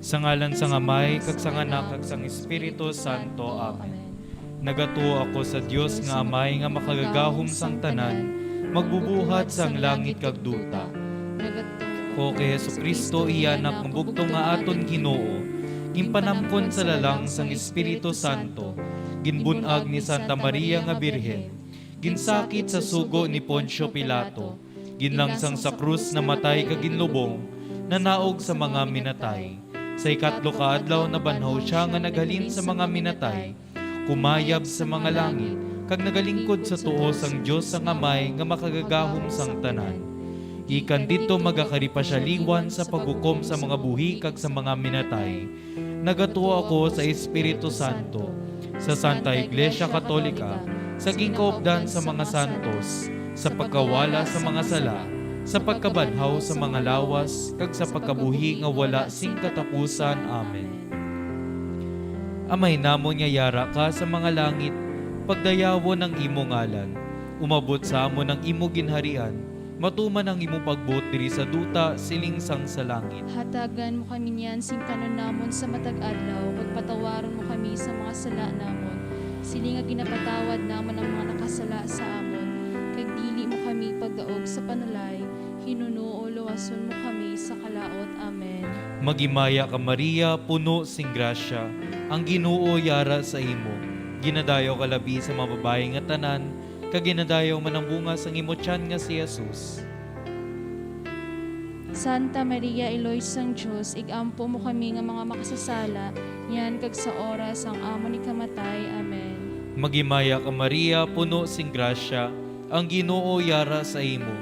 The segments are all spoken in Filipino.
Sa ngalan sang Amay, kag sang Anak, kag sang Espiritu Santo. Amen. Nagatuo ako sa Dios nga Amay nga makagagahom sang tanan, magbubuhat sang langit kag duta. O kay Jesucristo iyanak ng bugtong nga aton Ginoo, ginpanamkon sa lalang sang Espiritu Santo, ginbunag ni Santa Maria nga Birhen, ginsakit sa sugo ni Poncio Pilato, ginlangsang sa krus na matay kag ginlubong, nanaog sa mga minatay. Sa ikatlo ka adlaw na banhaw siya nga naghalin sa mga minatay, kumayab sa mga langit, kag nagalingkod sa tuo sang Dios sang Amay nga makagagahom sang tanan. Ikan dito magakaripasyaliwan sa paghukom sa mga buhi kag sa mga minatay. Nagatuo ako sa Espiritu Santo, sa Santa Iglesia Katolika, sa gingkaupdan sa mga santos, sa pagkawala sa mga sala, sa pagkabanhaw sa mga lawas, kag sa pagkabuhi nga wala sing katapusan. Amen. Amay namon nga yara ka sa mga langit, pagdayawon ang imo ngalan, umabot sa amon ang imo ginharian, matuman ang imo pagbuot diri sa duta, silingsang sa langit. Hatagan mo kami niyan sing kanon namon sa matag adlaw, pagpatawaron mo kami sa mga sala namon. Sili nga ginapatawad namon ang mga nakasala sa amon. Kag dili mo kami pagdaog sa panalay, hinuno o luwason mo kami sa kalaot. Amen. Magimaya ka Maria, puno sing grasya, ang Ginoo yara sa imo. Ginadayo ka labi sa mga babae nga tanan, kag ginadayo man ang bunga sang imo tiyan nga si Jesus. Santa Maria, Eloy sang Diyos, igampo mo kami nga mga makasasala, yan kag sa oras ang amo ni kamatay. Amen. Magimaya ka Maria, puno sing grasya, ang Ginoo yara sa imo.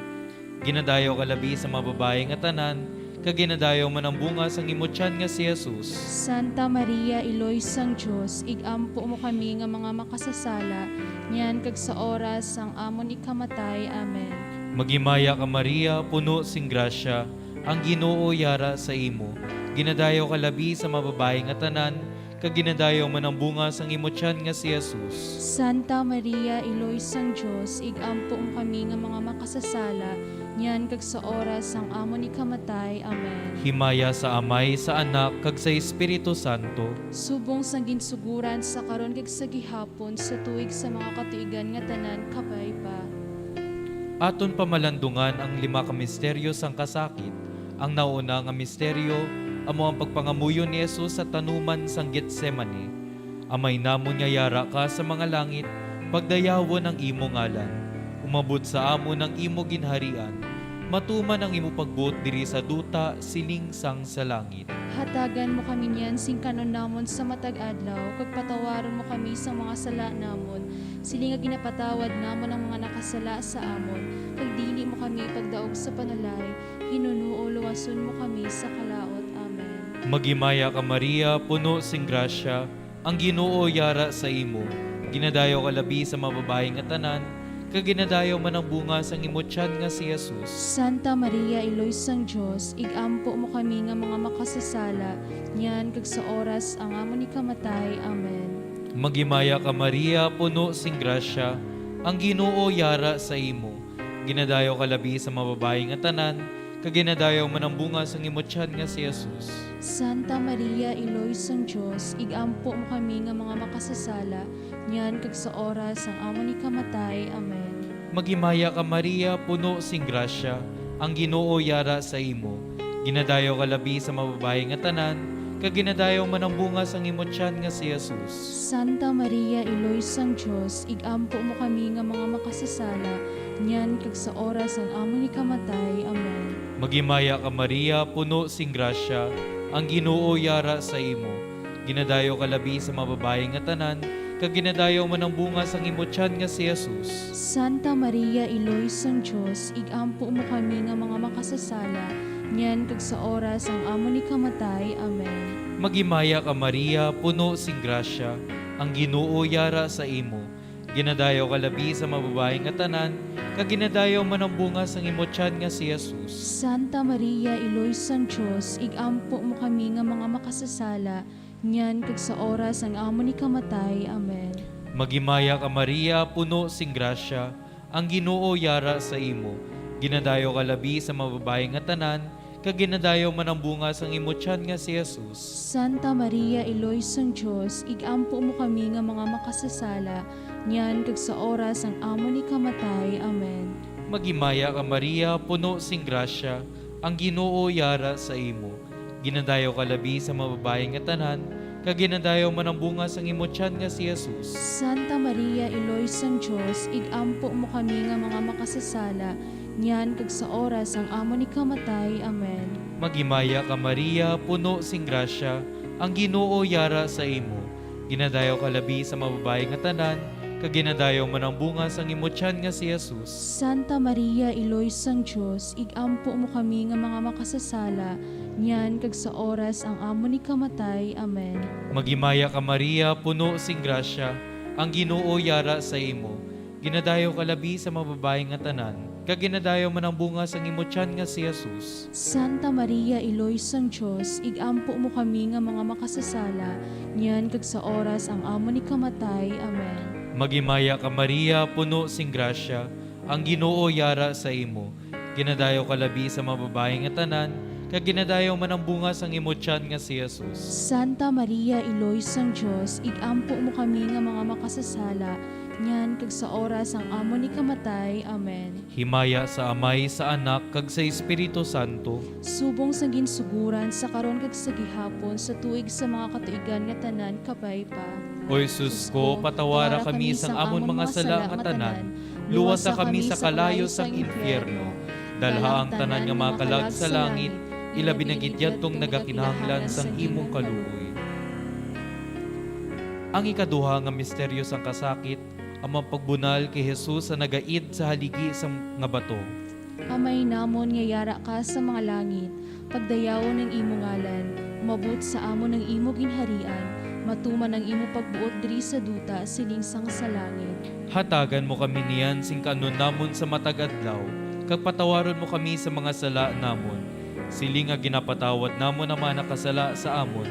Ginadayo ka labi sa mga babae nga tanan, kag ginadayo man ang bunga sang imo tiyan nga si Jesus. Santa Maria, Eloy sang Diyos, igampo mo kami nga mga makasasala, yan kag sa oras ang amo ni kamatay. Amen. Magimaya ka Maria, puno sing grasya, ang Ginoo yara sa imo. Ginadayo ka labi sa mga babae nga tanan, kag ginadayo man ang bunga sang imo tiyan nga si Jesus. Santa Maria, Eloy sang Diyos, igampo mo kami nga mga makasasala, yan kag sa oras ang amo ni kamatay. Amen. Himaya sa Amay, sa Anak, kag sa Espiritu Santo. Subong sang ginsuguran sa karon kag sa gihapon sa tuig sa mga katuigan nga tanan kapay pa. Aton pamalandungan ang 5 ka misteryo sang kasakit. Ang nauna nga misteryo, amo ang pagpangamuyo ni Jesus sa tanuman sang Getsemani. Amay namon nga yara ka sa mga langit, pagdayawon ang imo ngalan. Umabot sa amo ng imo ginharian, matuman ang imo pagbuot diri sa duta, silingsang sa langit. Hatagan mo kami niyan sing kanon namon sa matag adlaw, kag patawaron mo kami sa mga sala namon. Sili nga ginapatawad namon ang mga nakasala sa amon, kag dili mo kami pagdaog sa panalay, hinuno o luwason mo kami sa kalaot. Amen. Magimaya ka Maria, puno sing grasya, ang Ginoo yara sa imo. Ginadayo ka labi sa mga babae nga tanan, kag ginadayo man ang bunga sang imo tiyan nga si Jesus. Santa Maria, Eloy sang Diyos, igampo mo kami nga mga makasasala, yan kag sa oras ang amo ni kamatay. Amen. Magimaya ka Maria, puno sing grasya, ang Ginoo yara sa imo. Ginadayo ka labi sa mga babae nga tanan, kag ginadayo man ang bunga sang imo tiyan nga si Jesus. Santa Maria, Eloy sang Diyos, igampo mo kami nga mga makasasala, yan kag sa oras ang amo ni kamatay. Amen. Magimaya ka Maria, puno sing grasya, ang Ginoo yara sa imo. Ginadayo ka labi sa mga babae nga tanan, kag ginadayo man ang bunga sang imo tiyan nga si Jesus. Santa Maria, Eloy sang Diyos, igampo mo kami nga mga makasasala, yan kag sa oras ang amo ni kamatay. Amen. Magimaya ka Maria, puno sing grasya, ang Ginoo yara sa imo. Ginadayo ka labi sa mga babae nga tanan, kag ginadayo man ang bunga sang imo tiyan nga si Jesus. Santa Maria, Eloy sang Diyos, igampo mo kami nga mga makasasala, yan kag sa oras ang amo ni kamatay. Amen. Magimaya ka Maria, puno sing grasya, ang Ginoo yara sa imo. Ginadayo ka labi sa mga babae nga tanan, kag ginadayo man ang bunga sang imo tiyan nga si Jesus. Santa Maria, Eloy sang Diyos, igampo mo kami nga mga makasasala, yan kag sa oras ang amo ni kamatay. Amen. Magimaya ka Maria, puno sing grasya, ang Ginoo yara sa imo. Ginadayo ka labi sa mga babae nga tanan, kag ginadayaw man ang bunga sang imo tiyan nga si Jesus. Santa Maria, Iloy sang Diyos, igampo mo kami nga mga makasasala, niyan kag sa oras ang amo ni kamatay. Amen. Magimaya ka Maria, puno sing grasya, ang Ginoo yara sa imo. Ginadayaw ka labi sa mababaeng nga tanan, kag ginadayaw man ang bunga sang imo tiyan nga si Jesus. Santa Maria, Iloy sang Diyos, igampo mo kami nga mga makasasala, niyan kag sa oras ang amo ni kamatay. Amen. Magimaya ka Maria, puno sing grasya, ang Ginoo yara sa imo. Ginadayaw ka labi sa mababaeng nga tanan, kag ginadayaw man ang bunga sang imo tiyan nga si Jesus. Santa Maria, Iloy sang Diyos, igampo mo kami nga mga makasasala, niyan kag sa oras ang amo ni kamatay. Amen. Magimaya ka Maria, puno sing grasya, ang Ginoo yara sa imo. Ginadayaw ka labi sa mababaeng nga tanan, kag ginadayaw man ang bunga sang imo tiyan nga si Jesus. Santa Maria, Iloy sang Diyos, igampo mo kami nga mga makasasala, niyan kag sa oras ang amo ni kamatay. Amen. Magimaya ka Maria, puno sing grasya, ang Ginoo yara sa imo. Ginadayaw ka labi sa mababaeng nga tanan, kag ginadayaw man ang bunga sang imo tiyan nga si Jesus. Santa Maria, Iloy sang Diyos, igampo mo kami nga mga makasasala, niyan kag sa oras ang amo ni kamatay. Amen. Himaya sa Amay, sa Anak, kag sa Espiritu Santo. Subong sa ginsuguran sa karon kag sa gihapon sa tuig sa mga katuigan nga tanan kapaypa. O Jesus ko, patawara kami sang amon mga sala nga tanan, luwasa kami sa kalayo sang impyerno. Dalha ang tanan nga mga kalag sa langit, ilabi na gidyatong nagakinahanglan sang imong kaluoy. Ang ikaduha nga misteryo sang kasakit, ang pagbunal kay Jesus sa nagaid sa haligi sang nga bato. Amay namon nga yara ka sa mga langit, pagdayawon ng imo ngalan, umabot sa amon ng imo ginharian, matuman ang imo pagbuot diri sa duta silingsang sa langit. Hatagan mo kami niyan sing kanon namon sa matag adlaw, kag patawaron mo kami sa mga sala namon. Sili nga ginapatawad namon ang mga nakasala sa amon,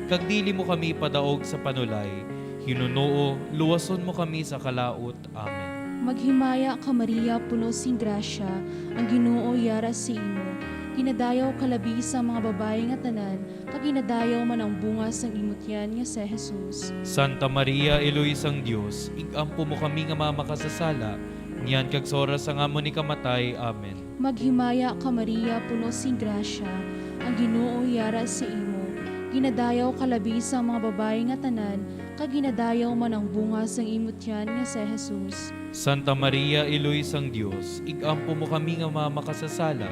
kag dili mo kami padaog sa panulay. Hinunoo, luwason mo kami sa kalaot. Amen. Maghimaya ka Maria, puno sing grasya, ang Ginoo yara sa imo. Ginadayaw ka labi sa mga babae nga tanan, kag ginadayaw man ang bunga sang imo tiyan nga si Jesus. Santa Maria, Eloy sang Dios, igampo mo kami nga mga makasasala, niyan kag sa oras ang amon ni kamatay. Amen. Maghimaya ka Maria, puno sing grasya, ang Ginoo yara sa imo. Ginadayaw ka labi sa mga babae nga tanan, kag ginadayaw man ang bunga sang imo tiyan nga si Jesus. Santa Maria, Eloy sang Dios, igampo mo kami nga mga makasasala,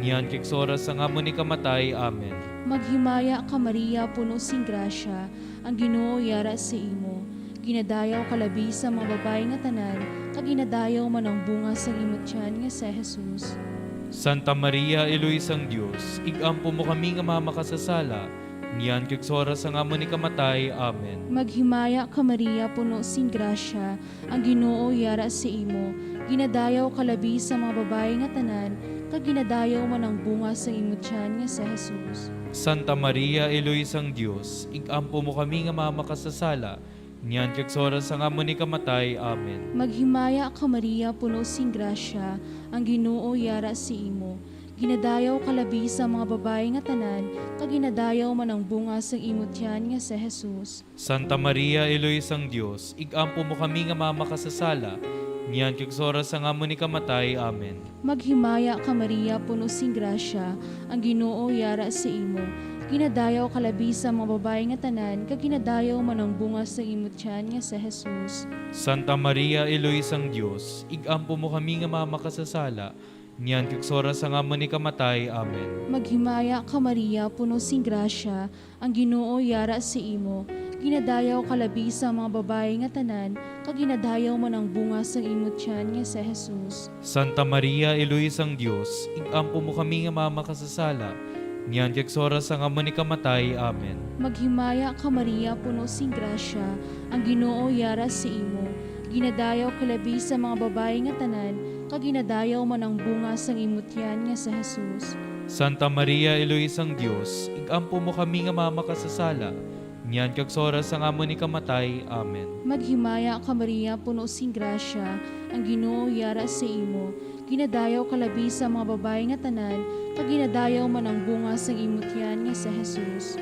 niyan kag sa oras ang amon ni kamatay. Amen. Maghimaya ka Maria, puno sing grasya, ang Ginoo yara sa imo. Ginadayaw ka labi sa mga babae nga tanan, kag ginadayaw man ang bunga sang imo tiyan nga si Jesus. Santa Maria, Eloy sang Dios, igampo mo kami nga mga makasasala, niyan kag sa oras ang amon ni kamatay. Amen. Maghimaya ka Maria, puno sing grasya, ang Ginoo yara sa imo. Ginadayaw ka labi sa mga babae nga tanan, kag ginadayaw man ang bunga sang imo tiyan nga si Jesus. Santa Maria, Eloy sang Dios, igampo mo kami nga mga makasasala, niyan kag sa oras ang amon ni kamatay. Amen. Maghimaya ka Maria, puno sing grasya, ang Ginoo yara sa imo. Ginadayaw ka labi sa mga babae nga tanan, kag ginadayaw man ang bunga sang imo tiyan nga si Jesus. Santa Maria, Eloy sang Dios, igampo mo kami nga mga makasasala, niyan kag sa oras ang amon ni kamatay. Amen. Maghimaya ka Maria, puno sing grasya, ang Ginoo yara sa imo. Ginadayaw ka labi sa mga babae nga tanan, kag ginadayaw man ang bunga sang imo tiyan nga si Jesus. Santa Maria, Eloy sang Dios, igampo mo kami nga mga makasasala, niyan kag sa oras ang amon ni kamatay. Amen. Maghimaya ka Maria, puno sing grasya, ang Ginoo yara sa imo. Ginadayaw ka labi sa mga babae nga tanan, kag ginadayaw man ang bunga sang imo tiyan nga si Jesus. Santa Maria, Eloy sang Dios, igampo mo kami nga mga makasasala, niyan kag sa oras ang amon ni kamatay. Amen. Maghimaya ka Maria, puno sing grasya, ang Ginoo yara sa imo. Ginadayaw ka labi sa mga babae nga tanan, kag ginadayaw man ang bunga sang imo tiyan nga si Jesus. Santa Maria, Eloy sang Dios, igampo mo kami nga mga makasasala, Nyan kag sa oras ang amo ni kamatay. Amen. Maghimaya ka Maria, puno sing grasya, ang Ginoo yara sa imo. Ginadayaw ka labi sa mga babae nga tanan, kag ginadayaw man ang bunga sang imong tiyan nga sa Jesus.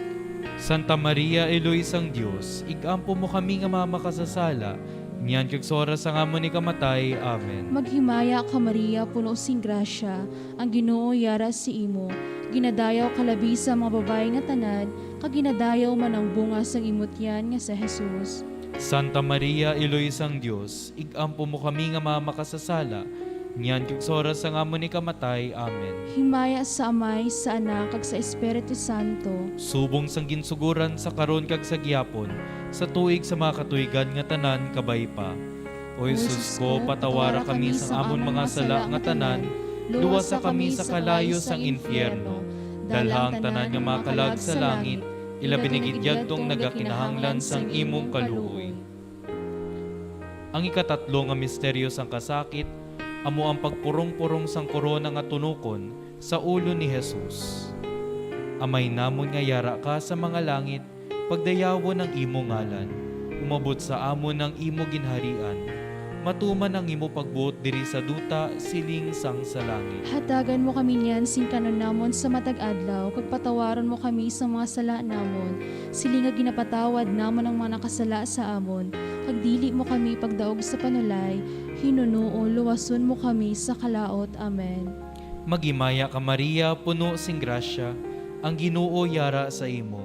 Santa Maria, Eloisang Diyos, igampo mo kami nga mamakasasala. Nyan kag sa oras ang amo ni kamatay. Amen. Maghimaya ka Maria, puno sing grasya, ang Ginoo yara sa imo. Ginadayaw ka labi sa mga babae nga tanan, kag ginadayaw man ang bunga sang imong tiyan nga sa Jesus. Santa Maria, Eloisang Diyos, igampo mo kami nga mamakasasala. Nyan kag sa oras ang amo ni kamatay. Amen. Himaya sa Amay, sa Anak, kag sa Espiritu Santo. Subong sang ginsuguran sa karon kag sa giyapon, sa tuig sa mga katuigan nga tanan kabay pa. O Jesus ko, patawara kami sa amon mga sala nga tanan, luwasa kami sa kalayo sang infierno. Dalhang tanan nga mga kalag sa langit, ilabinigidyag tong nagakinahanglan sang imong kaluoy. Ang ikatatlo nga misteryo sang kasakit, amo ang pagpurong-purong sang korona nga tunukon sa ulo ni Jesus. Amay namon nga yara ka sa mga langit, pagdayawon ang imo ngalan, umabot sa amon ang imo ginharian, matuman ang imo pagbuot diri sa duta siling sang sa langit. Hatagan mo kami niyan sing kanon namon sa matag adlaw, kag patawaron mo kami sa mga sala namon, siling nga ginapatawad namon ang mga nakasala sa amon, kag dili mo kami pagdaog sa panulay, hinuno luwason mo kami sa kalaot. Amen. Magimaya ka Maria, puno sing grasya, ang Ginoo yara sa imo.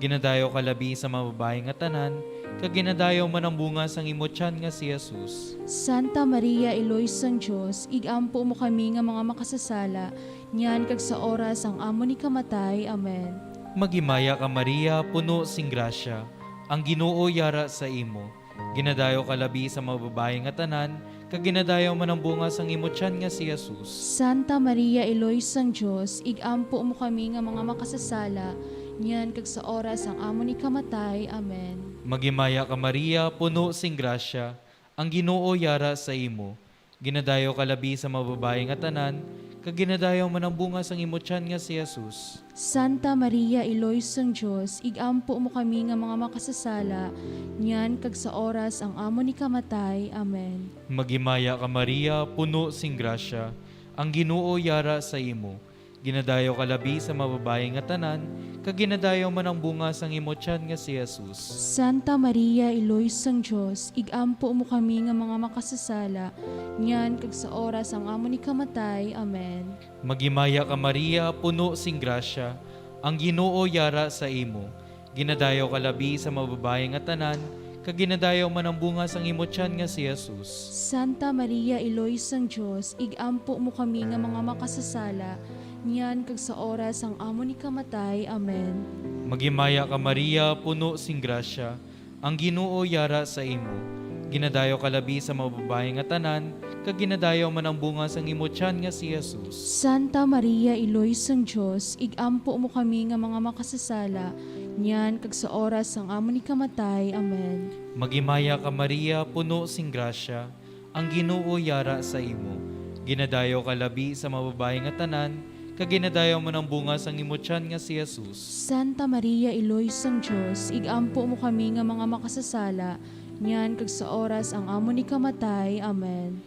Ginadayo ka labi sa mga babae nga tanan, kag ginadayo man ang bunga sang imo tiyan nga si Jesus. Santa Maria, Eloisang Diyos, igampo mo kami nga mga makasasala, niyan kag sa oras ang amo ni kamatay. Amen. Magimaya ka Maria, puno sing grasya, ang Ginoo yara sa imo. Ginadayo ka labi sa mga babae nga tanan, kag ginadayo man ang bunga sang imo tiyan nga si Jesus. Santa Maria, Eloisang Diyos, igampo mo kami nga mga makasasala, niyan kag sa oras ang amo ni kamatay. Amen. Magimaya ka Maria, puno sing grasya, ang Ginoo yara sa imo. Ginadayo ka labi sa mga babae nga tanan, kag ginadayo man ang bunga sang imo tiyan nga si Jesus. Santa Maria, Eloisang Diyos, igampo mo kami nga mga makasasala, niyan kag sa oras ang amo ni kamatay. Amen. Magimaya ka Maria, puno sing grasya, ang Ginoo yara sa imo. Ginadayo ka labi sa mga babae nga tanan, kag ginadayo man ang bunga sang imo tiyan nga si Jesus. Santa Maria, Eloisang Diyos, igampo mo kami nga mga makasasala, niyan kag sa oras ang amo ni kamatay. Amen. Magimaya ka Maria, puno sing grasya, ang Ginoo yara sa imo. Ginadayo ka labi sa mga babae nga tanan, kag ginadayo man ang bunga sang imo tiyan nga si Jesus. Santa Maria, Eloisang Diyos, igampo mo kami nga mga makasasala, niyan kag sa oras ang amo ni kamatay. Amen. Magimaya ka Maria, puno sing grasya, ang Ginoo yara sa imo. Ginadayo ka labi sa mga babae nga tanan, kag ginadayo man ang bunga sang imo tiyan nga si Jesus. Santa Maria, Eloisang Diyos, igampo mo kami nga mga makasasala, niyan kag sa oras ang amo ni kamatay. Amen. Magimaya ka Maria, puno sing grasya, ang Ginoo yara sa imo. Ginadayo ka labi sa mga babae nga tanan, kag ginadayo man ang bunga sang imo tiyan nga si Jesus. Santa Maria, Eloisang Diyos, igampo mo kami nga mga makasasala, niyan kag sa oras ang amo ni kamatay. Amen.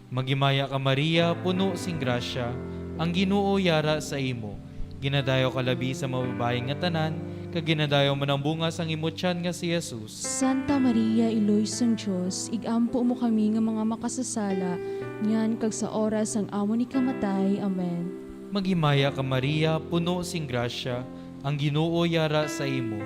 Magimaya ka Maria, puno sing grasya, ang Ginoo yara sa imo. Ginadayo ka labi sa mga babae nga tanan, kag ginadayo man ang bunga sang imo tiyan nga si Jesus. Santa Maria, Eloisang Diyos, igampo mo kami nga mga makasasala, niyan kag sa oras ang amo ni kamatay. Amen. Magimaya ka Maria, puno sing grasya, ang Ginoo yara sa imo.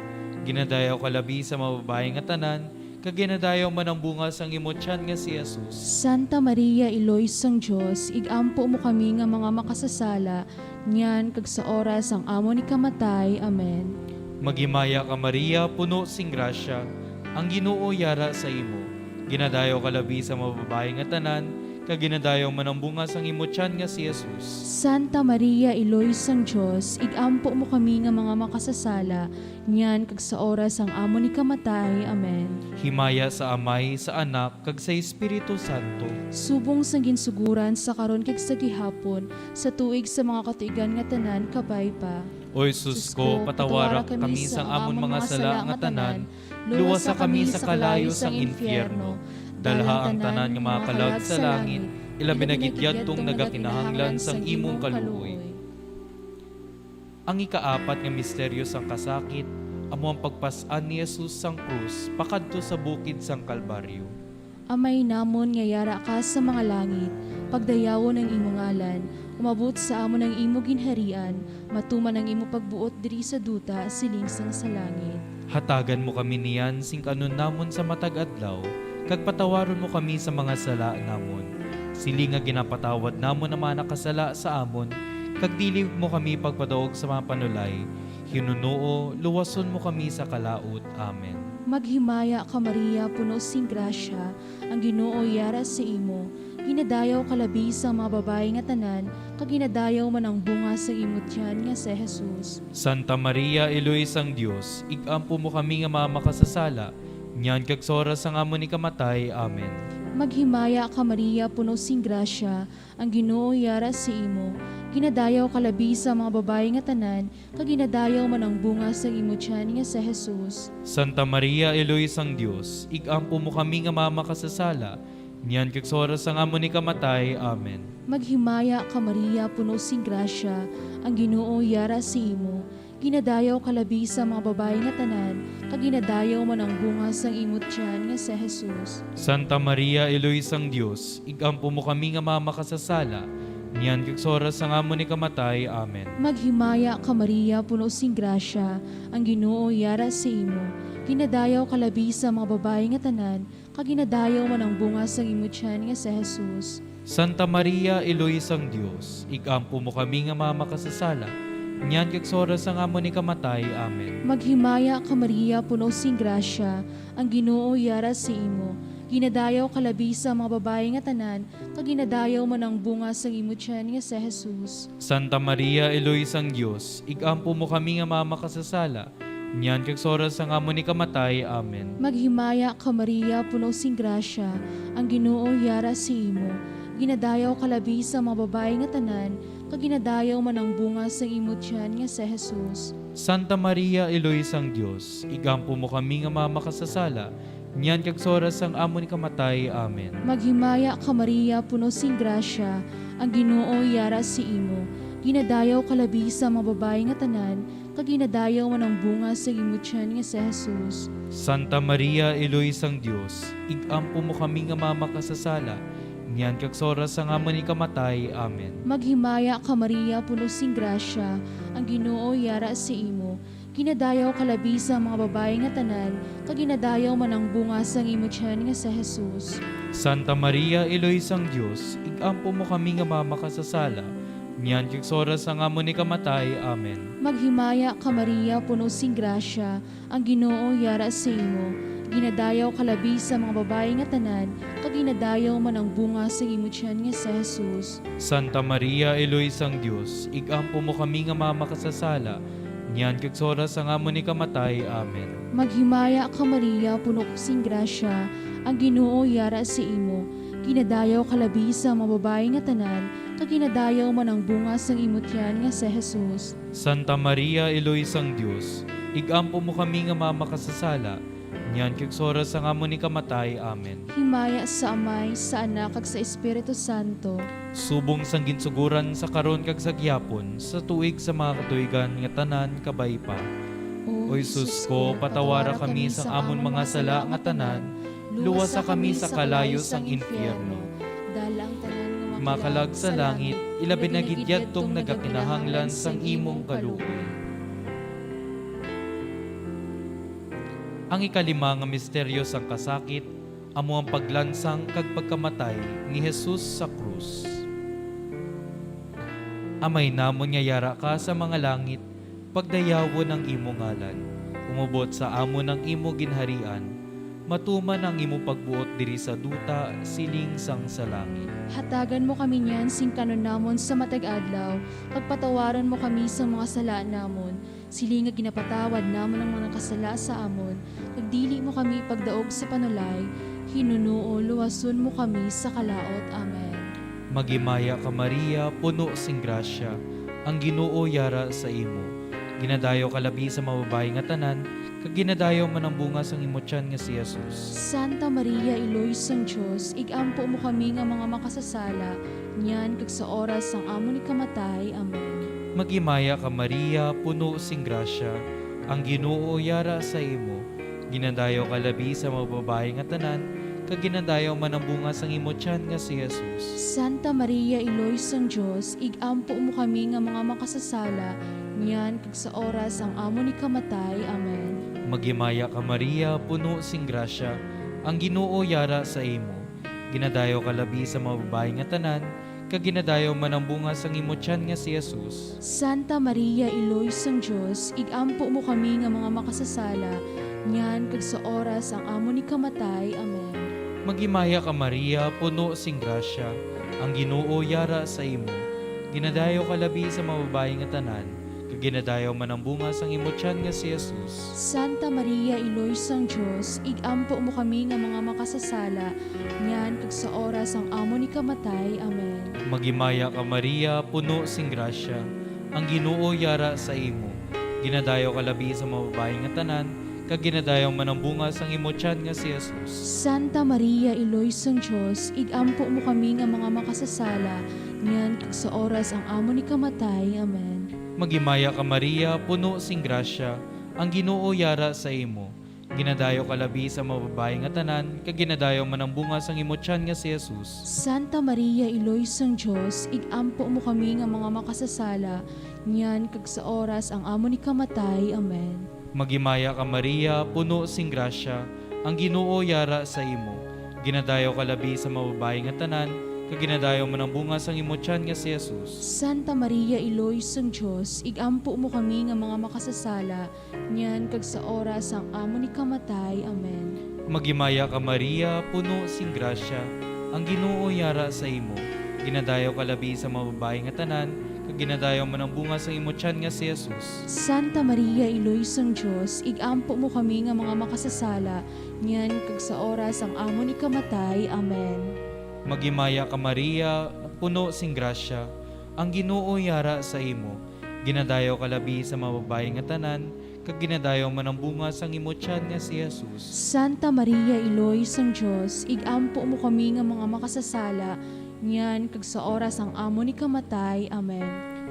Ginadayo ka labi sa mga babae nga tanan, kag ginadayo man ang bunga sang imo tiyan nga si Jesus. Santa Maria, Eloisang Diyos, igampo mo kami nga mga makasasala, niyan kag sa oras ang amo ni kamatay. Amen. Magimaya ka Maria, puno sing grasya, ang Ginoo yara sa imo. Ginadayo ka labi sa mga babae nga tanan, kag ginadayo man ang bunga sang imo tiyan nga si Jesus. Santa Maria, Eloisang Diyos, igampo mo kami nga mga makasasala, niyan kag sa oras ang amo ni kamatay. Amen. Himaya sa Amay, sa Anak, kag sa Espiritu Santo. Subong sang ginsuguran sa karon kag sa gihapon, sa tuig sa mga katuigan nga tanan kabay pa. O Jesus ko, patawara kami sa amon mga sala nga tanan, luwasa kami sa kalayo sang infierno. Dalha ang tanan nga makalag sa langit, ilabi na gidyadtong nagakinahanglan sang imong kaluoy. Ang ikaapat nga misteryo sang kasakit, amo ang pagpas-an ni Jesus sang krus pakadto sa bukid sang Kalbaryo. Amay namon nga yara ka sa mga langit, pagdayawon ang imong ngalan, umabot sa amon ang imo ginharian, matuman ang imo pagbuot diri sa duta, siling sang sa langit. Hatagan mo kami niyan sing kanon namon sa matag adlaw, kag patawaron mo kami sa mga sala namon. Sili nga ginapatawad namon ang mga nakasala sa amon, kag dili mo kami pagpadaog sa mga panulay, hinunuo, luwason mo kami sa kalaot. Amen. Maghimaya ka Maria, puno sing grasya, ang Ginoo yara sa imo. Ginadayaw kalabi sa mga babae nga tanan, kag ginadayaw man ang bunga sa imot tiyan nga si Jesus. Santa Maria, Elois ang Diyos, igampo mo kami nga mga makasasala, nyan kag soras ang amon ni kamatay. Amen. Maghimaya ka Maria, puno sing grasya, ang Ginoo yara sa imo. Ginadayaw kalabi sa mga babae nga tanan, kag ginadayaw man ang bunga sa imot tiyan nga si Jesus. Santa Maria, Elois ang Diyos, igampo mo kami nga mga makasasala, nyan kag soras ang amon ni kamatay. Amen. Maghimaya ka Maria, puno sing grasya, ang Ginoo yara sa imo. Ginadayaw kalabi sa mga babae nga tanan, kag ginadayaw man ang bunga sa imot tiyan nga si Jesus. Santa Maria, Elois ang Diyos, igampo mo kami nga mga makasasala, nyan kag soras ang amon ni kamatay. Amen. Maghimaya ka Maria, puno sing grasya, ang Ginoo yara sa imo. Ginadayaw kalabi sa mga babae nga tanan, kag ginadayaw man ang bunga sa imot tiyan nga si Jesus. Santa Maria, Elois ang Diyos, igampo mo kami nga mga makasasala, nyan kag soras ang amon ni kamatay. Amen. Maghimaya ka Maria, puno sing grasya, ang Ginoo yara sa imo. Ginadayaw kalabi sa mga babae nga tanan, kag ginadayaw man ang bunga sa imot tiyan nga si Jesus. Santa Maria, Elois ang Diyos, igampo mo kami nga mga makasasala, nyan kag soras ang amon ni kamatay. Amen. Maghimaya ka Maria, puno sing grasya, ang Ginoo yara sa imo. Ginadayaw kalabi sa mga babae nga tanan, kag ginadayaw man ang bunga sa imot tiyan nga si Jesus. Santa Maria, Elois ang Diyos, igampo mo kami nga mga makasasala, nyan kag soras ang amon ni kamatay. Amen. Maghimaya ka Maria, puno sing grasya, ang Ginoo yara sa imo. Ginadayaw kalabi sa mga babae nga tanan, kag ginadayaw man ang bunga sa imot tiyan nga si Jesus. Santa Maria, Elois ang Diyos, igampo mo kami nga mga makasasala, nyan kag soras ang amon ni kamatay. Amen. Maghimaya ka Maria, puno sing grasya, ang Ginoo yara sa imo. Ginadayaw kalabi sa mga babae nga tanan, kag ginadayaw man ang bunga sa imot tiyan nga si Jesus. Santa Maria, Elois ang Diyos, igampo mo kami nga mga makasasala, nyan kag soras ang amon ni kamatay. Amen. Maghimaya ka Maria, puno sing grasya, ang Ginoo yara sa imo. Ginadayaw kalabi sa mga babae nga tanan, kag ginadayaw man ang bunga sa imot tiyan nga si Jesus. Santa Maria, Elois ang Diyos, igampo mo kami nga mga makasasala, nyan kag soras ang amon ni kamatay. Amen. Maghimaya ka Maria, puno sing grasya, ang Ginoo yara sa imo. Ginadayaw kalabi sa mga babae nga tanan, kag ginadayaw man ang bunga sa imot tiyan nga si Jesus. Santa Maria, Elois ang Diyos, igampo mo kami nga mga makasasala, nyan kag soras ang amon ni kamatay. Amen. Himaya sa Amay, sa Anak, kag sa Espiritu Santo. Subong sang ginsuguran sa karon kag sa gyapon, sa tuig sa mga katuigan nga tanan kabay pa. O Jesus ko, patawara kami sa amon mga sala nga tanan, luwasa kami sa kalayo sang infierno. Dalang tanan nga Makalag sa langit, ilabi na gidyadtong nagakinahanglan sang imong kaluoy. Ang ikalima nga misteryo sang kasakit, amo ang paglansang kag pagkamatay ni Jesus sa krus. Amay namon nga yara ka sa mga langit, pagdayawon ang imo ngalan, umubot sa amon ang imo ginharian, matuman ang imo pagbuot diri sa duta, siling sang sa langit. Hatagan mo kami niyan sing kanon namon sa matag adlaw, pagpatawaran mo kami sa mga sala namon. Sili nga ginapatawad namon ang mga nakasala sa amon, nagdili mo kami pagdaog sa panulay, hinunuo luwason mo kami sa kalaot. Amen. Magimaya ka Maria, puno sing grasya, ang Ginoo yara sa imo. Ginadayo kalabi sa mababayi nga tanan, kag ginadayo man ang bunga sang imotyan nga si Jesus. Santa Maria, Iloy sang Dios, igampo mo kami nga mga makasasala, nyan kag sa oras sang amo ni kamatay. Amen. Magimaya ka Maria, puno sing grasya, ang Ginoo yara sa imo. Ginadayo kalabi sa mababayi nga tanan, kag ginadayo man ang bunga sang imotyan nga si Jesus. Santa Maria, Iloy sang Dios, igampo mo kami nga mga makasasala, nyan kag sa oras ang amo ni kamatay. Amen. Magimaya ka Maria, puno sing grasya, ang Ginoo yara sa imo. Ginadayo kalabi sa mababayi nga tanan, kag ginadayo man ang bunga sang imotyan nga si Jesus. Santa Maria, Iloy sang Dios, igampo mo kami nga mga makasasala, nyan kag sa oras ang amo ni kamatay. Amen. Magimaya ka Maria, puno sing grasya, ang Ginoo yara sa imo. Ginadayo kalabi sa mababayi nga tanan, kag ginadayo man ang bunga sang imotyan nga si Jesus. Santa Maria, Iloy sang Dios, igampo mo kami nga mga makasasala, nyan kag sa oras ang amo ni kamatay. Amen. Magimaya ka Maria, puno sing grasya, ang Ginoo yara sa imo. Ginadayo kalabi sa mababayi nga tanan, kag ginadayo man ang bunga sang imotyan nga si Jesus. Santa Maria, Iloy sang Dios, igampo mo kami nga mga makasasala, nyan kag sa oras ang amo ni kamatay. Amen. Magimaya ka Maria, puno sing grasya, ang Ginoo yara sa imo. Ginadayo kalabi sa mababayi nga tanan, kag ginadayo man ang bunga sang imotyan nga si Jesus. Santa Maria, Iloy sang Dios, igampo mo kami nga mga makasasala, nyan kag sa oras ang amo ni kamatay. Amen. Magimaya ka Maria, puno sing grasya, ang Ginoo yara sa imo. Ginadayo kalabi sa mababayi nga tanan, kag ginadayo man ang bunga sang imotyan nga si Jesus. Santa Maria, Iloy sang Dios, igampo mo kami nga mga makasasala, nyan kag sa oras ang amo ni kamatay. Amen. Magimaya ka Maria, puno sing grasya, ang Ginoo yara sa imo. Ginadayo kalabi sa mababayi nga tanan, kag ginadayo man ang bunga sang imotyan nga si Jesus. Santa Maria, Iloy sang Dios, igampo mo kami nga mga makasasala, nyan kag sa oras ang amo ni kamatay. Amen. Magimaya ka Maria, puno sing grasya, ang Ginoo yara sa imo. Ginadayo kalabi sa mababayi nga tanan, kag ginadayo man ang bunga sang imotyan nga si Jesus. Santa Maria, Iloy sang Dios, igampo mo kami nga mga makasasala, nyan kag sa oras ang amo ni kamatay. Amen.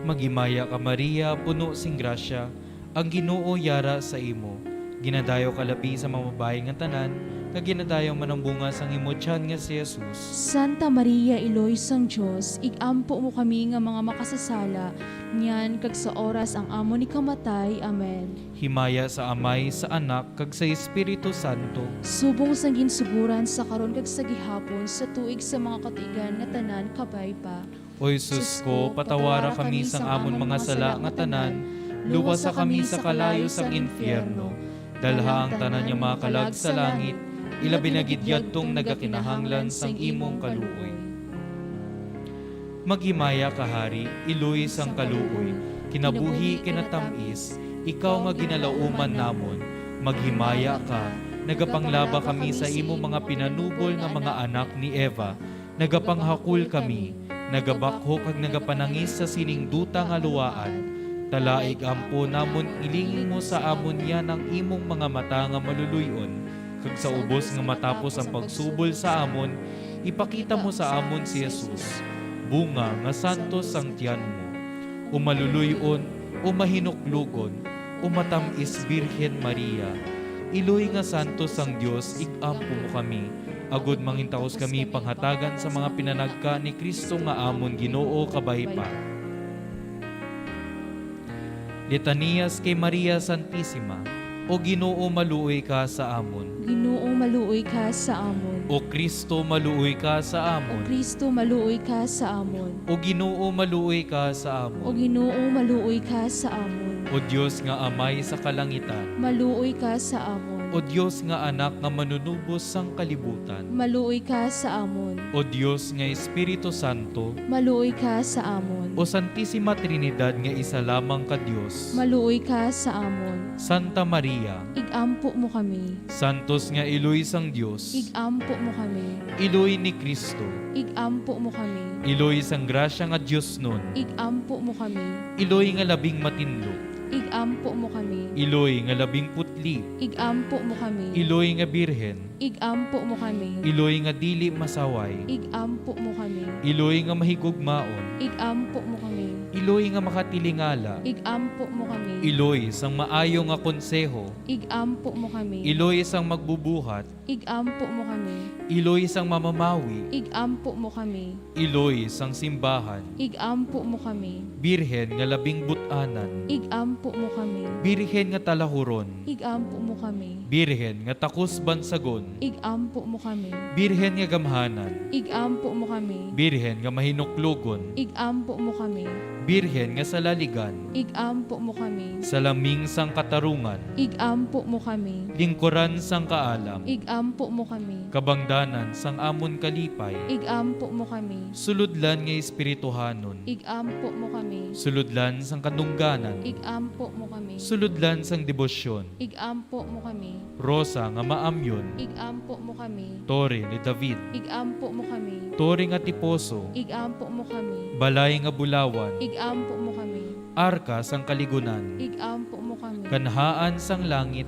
Magimaya ka Maria, puno sing grasya, ang Ginoo yara sa imo. Ginadayo kalabi sa mababayi nga tanan, kag ginadayo man ang bunga sang imotyan nga si Jesus. Santa Maria, Iloy sang Dios, igampo mo kami nga mga makasasala, nyan kag sa oras ang amo ni kamatay. Amen. Himaya sa Amay, sa Anak, kag sa Espiritu Santo. Subong sang ginsuguran sa karon kag sa gihapon sa tuig sa mga katuigan nga tanan kabay pa. O Jesus ko, patawara kami sang amon mga sala nga tanan, luwasa kami sa kalayo sang infierno. Dalha ang tanan nga mga kalag sa langit, ilabi na gidyad tong nagakinahanglan sang imong kaluoy. Maghimaya ka Hari, iluy sang kaluoy, kinabuhi kinatamis, ikaw nga ginalauman namon. Maghimaya ka, nagapanglaba kami sa imo mga pinanubol nga mga anak ni Eva, nagapanghakul kami, nagabakho kag nagapanangis sa sining duta nga luwaan. Talaig ampo namon ilingin mo sa amon yan ang imong mga mata nga maluluyon, kag sa ubos nga matapos ang pagsubol sa amon, ipakita mo sa amon si Jesus, bunga nga santos ang tiyan mo. Umaluluyon, umahinuklugon, umatamis Birhen Maria, iloy nga santos ang Dios, igampo mo kami, agud mangintaos kami panghatagan sa mga pinanagka ni Kristo nga amon Ginoo kabay pa. Litanias kay Maria Santissima. O Ginoo, maluoy ka sa amon. Ginoo, maluoy ka sa amon. O Kristo, maluoy ka sa amon. Kristo, maluoy ka sa amon. O Ginoo, maluoy ka sa O amon. Ginoo, maluoy ka sa amon. O Dios nga Amay sa kalangitan. Maluoy ka sa amon. O Dios nga Anak nga manunubos sang kalibutan. Maluoy ka sa amon. O Dios nga Espiritu Santo. Maluoy ka sa amon. O Santissima Trinidad nga isa lamang ka Dios. Maluoy ka sa amon. Santa Maria, Igampo mo kami. santos nga iloy sang Dios. Igampo mo kami. Iloy ni Kristo. Igampo mo kami. Iloy sang grasya nga Dios nun. Igampo mo kami. Iloy nga labing matinlo. Igampo mo kami. Iloy nga labing putli. Igampo mo kami. Iloy nga birhen. Igampo mo kami. Iloy nga dili masaway. Igampo mo kami. Iloy nga mahigugmaon. Igampo mo kami. Iloy nga makatilingala. Igampo mo kami. Iloy sang maayo nga konseho. Igampo mo kami. Iloy sang magbubuhat. Igampo mo kami. Iloy sang mamamawi. Igampo mo kami. Iloy sang simbahan. Igampo mo kami. Birhen nga labing butanan. Igampo mo kami. Birhen nga talahuron. Igampo mo kami. Birhen nga takus bansagon. Igampo mo kami. Birhen nga gamhanan. Igampo mo kami. Birhen nga mahinuklogon. Igampo mo kami. Birhen nga salaligan. Igampo mo kami. Salaming sang katarungan. Igampo mo kami. Lingkuran sang kaalam. Igampo mo kami. Kabangdanan sang amon kalipay. Igampo mo kami. Suludlan nga espirituhanon. Igampo mo kami. Suludlan sang kanungganan. Igampo mo kami. Suludlan sang debosyon. Igampo mo kami. Rosa nga maamyon. Igampo mo kami. Tore ni David. Igampo mo kami. Tore nga tiposo. Igampo mo kami. Balay nga bulawan. Igampo mo kami. Arka sang kaligunan. Igampo mo kami. Kanhaan sang langit.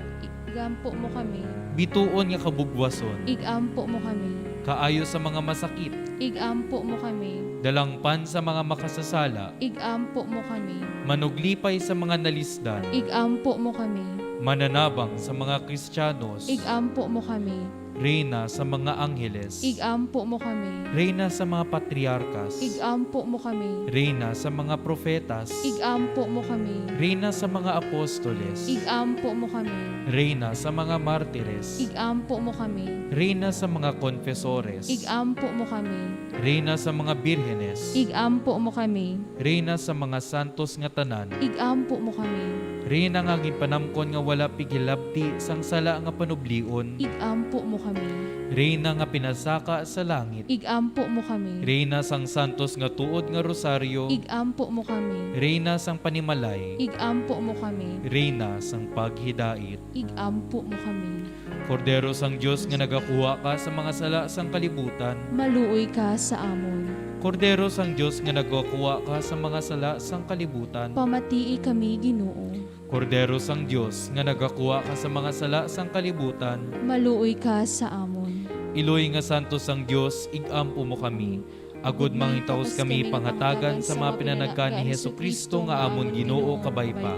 Igampo mo kami. Bituon nga kabugwason. Igampo mo kami. Kaayo sa mga masakit. Igampo mo kami. Dalangpan sa mga makasasala. Igampo mo kami. Manuglipay sa mga nalisdan. Igampo mo kami. Mananabang sa mga Kristiyanos. Igampo mo kami. Reyna sa mga angheles. Igampo mo kami. Reyna sa mga patriarkas. Igampo mo kami. Reyna sa mga profetas. Igampo mo kami. Reyna sa mga apostoles. Igampo mo kami. Reyna sa mga martires. Igampo mo kami. Reyna sa mga konfesores. Igampo mo kami. Reyna sa mga birhenes. Igampo mo kami. Reyna sa mga santos nga tanan. Igampo mo kami. Reyna nga ginpanamkon nga wala pigilabti sang sala nga panublion. Igampo mo kami. Reyna nga pinasaka sa langit. Igampo mo kami. Reyna sang santos nga tuod nga rosaryo. Igampo mo kami. Reyna sang panimalay. Igampo mo kami. Reyna sang paghidait. Igampo mo kami. Kordero sang Dios nga nagakuha ka sa mga sala sang kalibutan. Maluoy ka sa amon. Kordero sang Dios nga nagakuha ka sa mga sala sang kalibutan. Pamatii kami, Ginoo. Kordero sang Dios nga nagakuha ka sa mga sala sang kalibutan. Maluoy ka sa amon. Iloy nga santo sang Dios, igampo mo kami. Agod mangitaos kami panghatagan sa mga pinanagkan ni Hesukristo nga amon Ginoo kabaypa.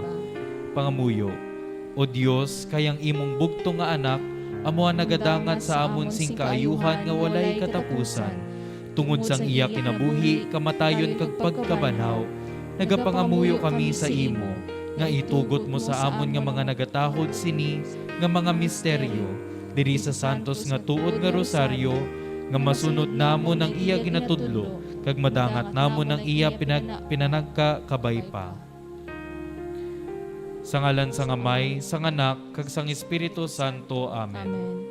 Pangamuyo, O Dios, kayang imong bugto nga anak, amo ang nagadangat sa amon sing kaayuhan nga walay katapusan. Tungod sang iya kinabuhi, kamatayon kag pagkabanaw, nagapangamuyo kami sa imo, nga itugot mo sa amon nga mga nagatahod sini, nga mga misteryo, diri sa santos nga tuod nga rosaryo, nga masunod namon ang iya ginatudlo, kag madangat namon ang iya pinanagka kabaypa. Sa ngalan sa Amay, sa Anak, kag sang Espiritu Santo. Amen. Amen.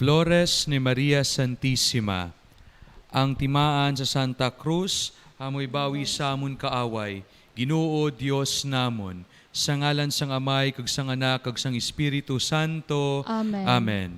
Flores ni Maria Santissima, ang timaan sa Santa Cruz, amoy bawi sa amon kaaway, Ginoo Dios namon, sa ngalan sang Amay, kag sang Anak, kag sang Espiritu Santo. Amen. Amen.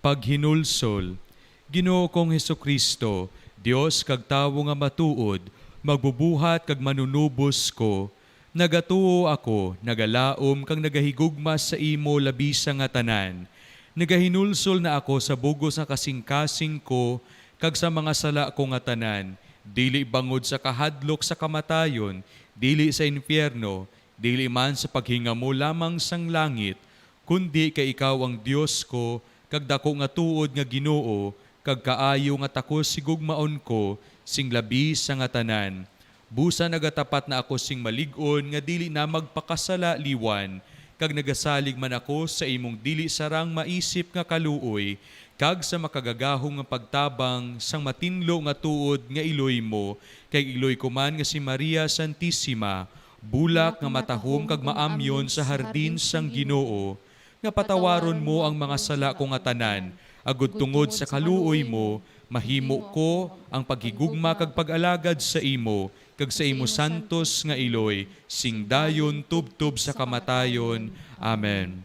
Paghinulsol, Ginoo kong Hesukristo, Dios kag tawo nga matuod, magbubuhat kag manunubos ko, nagatuo ako, nagalaom kag nagahigugma sa imo labisa nga tanan. Nagahinulsol na ako sa bugos nga kasing-kasing ko, kag sa mga sala ko nga tanan, dili bangod sa kahadlok sa kamatayon, dili sa impyerno, dili man sa paghinga mo lamang sang langit, kundi kay ikaw ang Dios ko, kag dako nga tuod nga Ginoo, kag kaayo nga tako sigugmaon ko, sing labi sa nga tanan. Busa nagatapat na ako sing malig-on nga dili na magpakasala liwan, kag nagasalig man ako sa imong dili sarang maisip nga kaluoy, kag sa makagagahong nga pagtabang sang matinlo nga tuod nga iloy mo, kay iloy ko man nga si Maria Santissima, bulak nga matahom kag maamyon sa hardin sang Ginoo, nga patawaron mo ang mga sala ko nga tanan, agud tungod sa kaluoy mo, mahimo ko ang paghigugma kag pag-alagad sa imo, kag sa imo santos nga iloy, sing dayon tubtob sa kamatayon. Amen.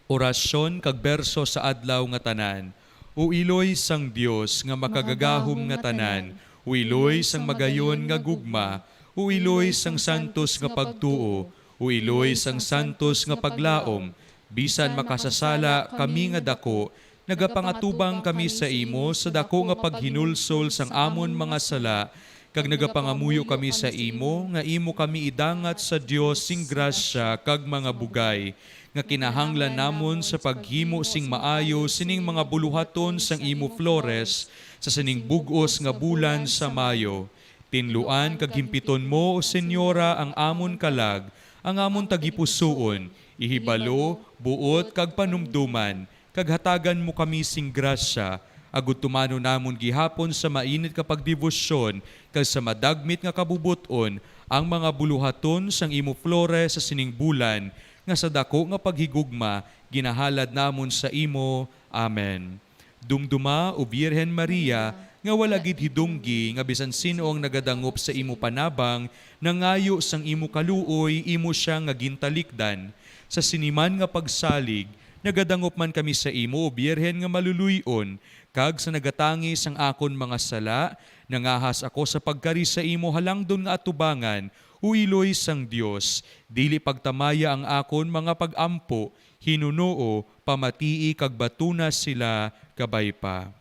Orasyon kag berso sa adlaw nga tanan. O iloy sang Dios nga makagagahom nga tanan, o iloy sang magayon nga gugma, o iloy sang santos nga pagtuo, o iloy sang santos nga paglaom, bisan makasasala kami nga dako, nagapangatubang kami sa imo sa dako nga paghinulsol sang amon mga sala, kag nagapangamuyo kami sa imo, nga imo kami idangat sa Dios sing grasya kag mga bugay, nga kinahanglan namon sa paghimo sing maayo sining mga buluhaton sang imo flores, sa sining bugos nga bulan sa Mayo. Tinluan kag himpiton mo, O Senyora, ang amon kalag, ang amon tagipusoon, ihibalo, buot kag panumduman, kag hatagan mo kami sing grasya, agud tumano namon gihapon sa mainit kapag debosyon, kag sa madagmit nga kabubuton, ang mga buluhaton sang imo flores sa sining bulan, nga sa dako nga paghigugma, ginahalad namon sa imo. Amen. Dumduma, O Birhen Maria, nga wala gid hidunggi, nga bisan sino ang nagadangop sa imo panabang, nangayo sang imo kaluoy, imo siya nga gintalikdan. Sa siniman nga pagsalig, nagadangop man kami sa imo, O Birhen nga maluluyon, kag sa nagatangi sang akon mga sala, nangahas ako sa pagkari sa imo halangdon nga atubangan, O iloy sang Dios, dili pagtamaya ang akon mga pagampo, hinunoo, pamatii kag batuna sila kabay pa.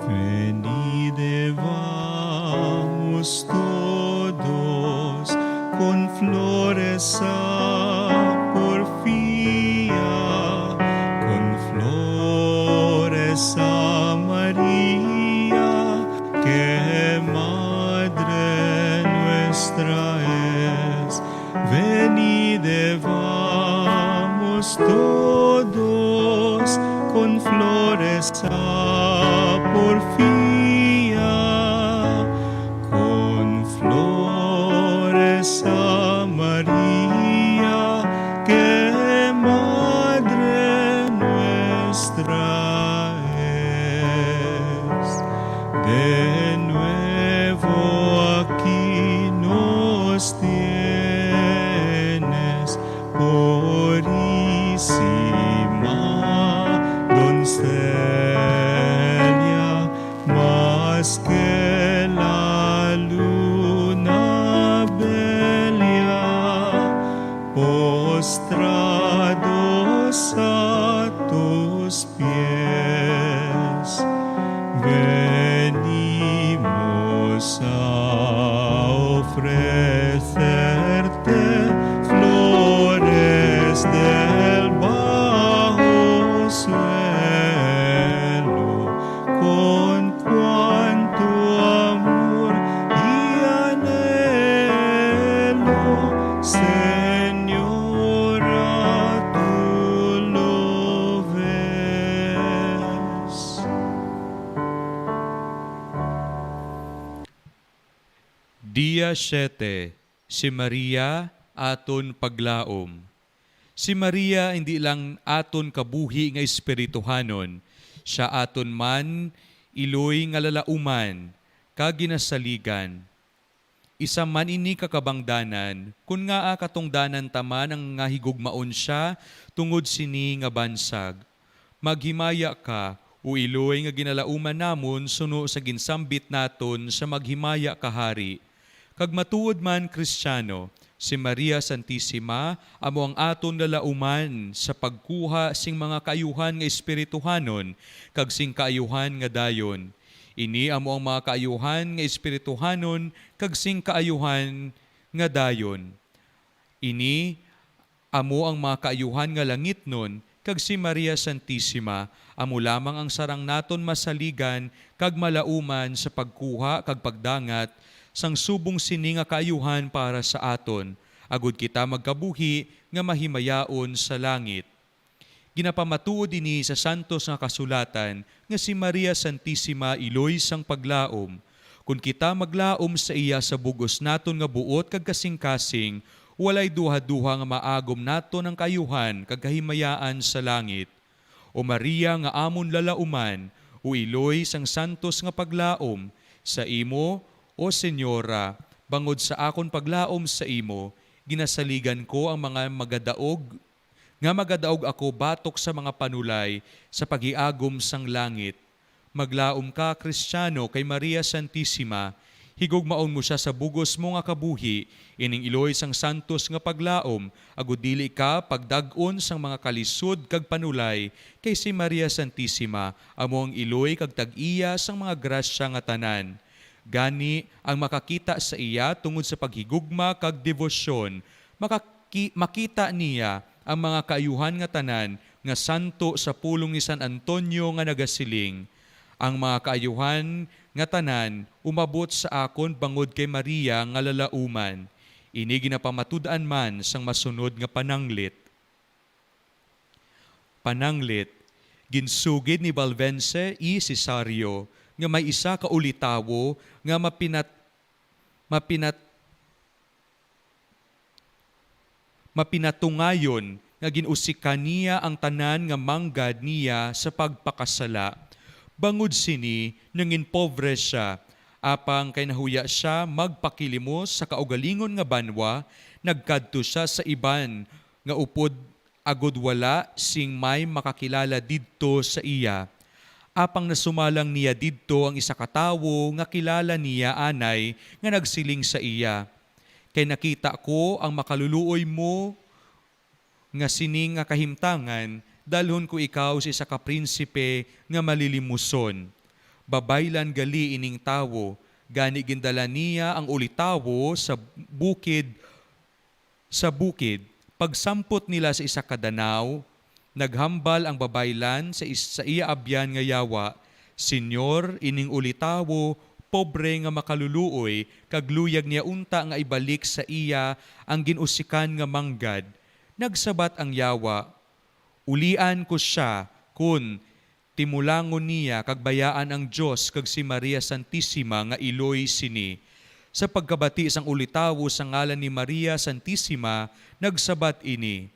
Venide vamos todos con flores a porfía, con flores a María, que Madre nuestra es. Venide vamos todos con flores a porfía, con flores a María, que Madre nuestra es. De nuevo aquí nos tienes, purísima doncella, más que la luna bella, postrados a tus pies, venimos a ofrecerte flores del bajo suelo, con cuanto amor y anhelo, Señora, tú lo ves. Dia 7, si Maria aton paglaom. Si Maria hindi lang aton kabuhi nga espirituhanon, siya aton man iloy nga lalauman, kaginasaligan. Isa man ini kakabangdanan, kun nga katungdanan taman ang nga higugmaon siya, tungod sini nga bansag. Maghimaya ka, o iloy nga ginalauman namon suno sa ginsambit naton sa maghimaya kahari. Kag matuod man Kristiyano, si Maria Santissima amo ang aton lalauman sa pagkuha sing mga kaayuhan nga espirituhanon kag sing kaayuhan nga dayon. Ini amo ang mga kaayuhan nga espirituhanon kag sing kaayuhan nga dayon. Ini amo ang mga kaayuhan nga langitnon kag si Maria Santissima amo lamang ang sarang naton masaligan kag malauman sa pagkuha kag pagdangat sang subong sini nga kaayuhan para sa aton agud kita magkabuhi nga mahimayaon sa langit. Ginapamatuod ini sa santos nga kasulatan nga si Maria Santissima iloy sang paglaom. Kung kita maglaom sa iya sa bugos naton nga buot kag kasing-kasing, walay duha-duha nga maagom naton ang kayuhan kag kahimayaan sa langit. O Maria nga amon lalauman, o iloy sang santos nga paglaom, sa imo, o Senyora, bangod sa akon paglaom sa imo, ginasaligan ko ang mga magadaog ako batok sa mga panulay sa paghiagom sang langit. Maglaom ka, Kristiyano, kay Maria Santissima, higugmaon mo siya sa bugos mo nga kabuhi, ining iloy sang santos nga paglaom, agud dili ka pagdag-on sang mga kalisod kag panulay, kay si Maria Santissima, amo ang iloy kag tag-iya sang mga grasya nga tanan. Gani ang makakita sa iya tungod sa paghigugma kag debosyon, makita niya ang mga kaayuhan nga tanan nga santo sa pulong ni San Antonio nga nagasiling. Ang mga kaayuhan nga tanan umabot sa akon bangod kay Maria nga lalauman. Ini ginapamatud-an man sang masunod nga pananglit. Pananglit, ginsugid ni Valvence y Cesario nga may isa ka ulitawo nga mapinatungayon nga ginusikan niya ang tanan nga manggad niya sa pagpakasala. Bangod sini, nangin pobre siya, apang kay nahuya siya magpakilimos sa kaugalingon nga banwa, nagkadto siya sa iban nga upod agud wala sing may makakilala didto sa iya. Apang nasumalang niya didto ang isa ka tawo nga kilala niya anay nga nagsiling sa iya. Kay nakita ko ang makaluluoy mo nga sining nga kahimtangan, dalhon ko ikaw sa isa ka prinsipe nga malilimuson. Babaylan gali ining tawo, gani gindala niya ang ulitawo sa bukid. Pagsampot nila sa isa ka danaw, naghambal ang babaylan sa iya abyan nga yawa, Senyor, ining ulitawo, pobre nga makaluluoy, kag luyag niya unta nga ibalik sa iya ang ginusikan nga manggad. Nagsabat ang yawa, ulian ko siya kun timulangon niya kag bayaan ang Dios kag si Maria Santissima nga iloy sini. Sa pagkabati sang ulitawo sa ngalan ni Maria Santissima, nagsabat ini,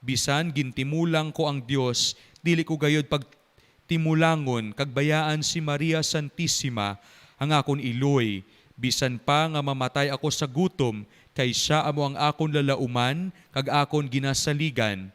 bisan gintimulang ko ang Dios, dili ko gayod pagtimulangon kag bayaan si Maria Santissima ang akon iloy, bisan pa nga mamatay ako sa gutom, kay siya amo ang akon lalauman kag akon ginasaligan.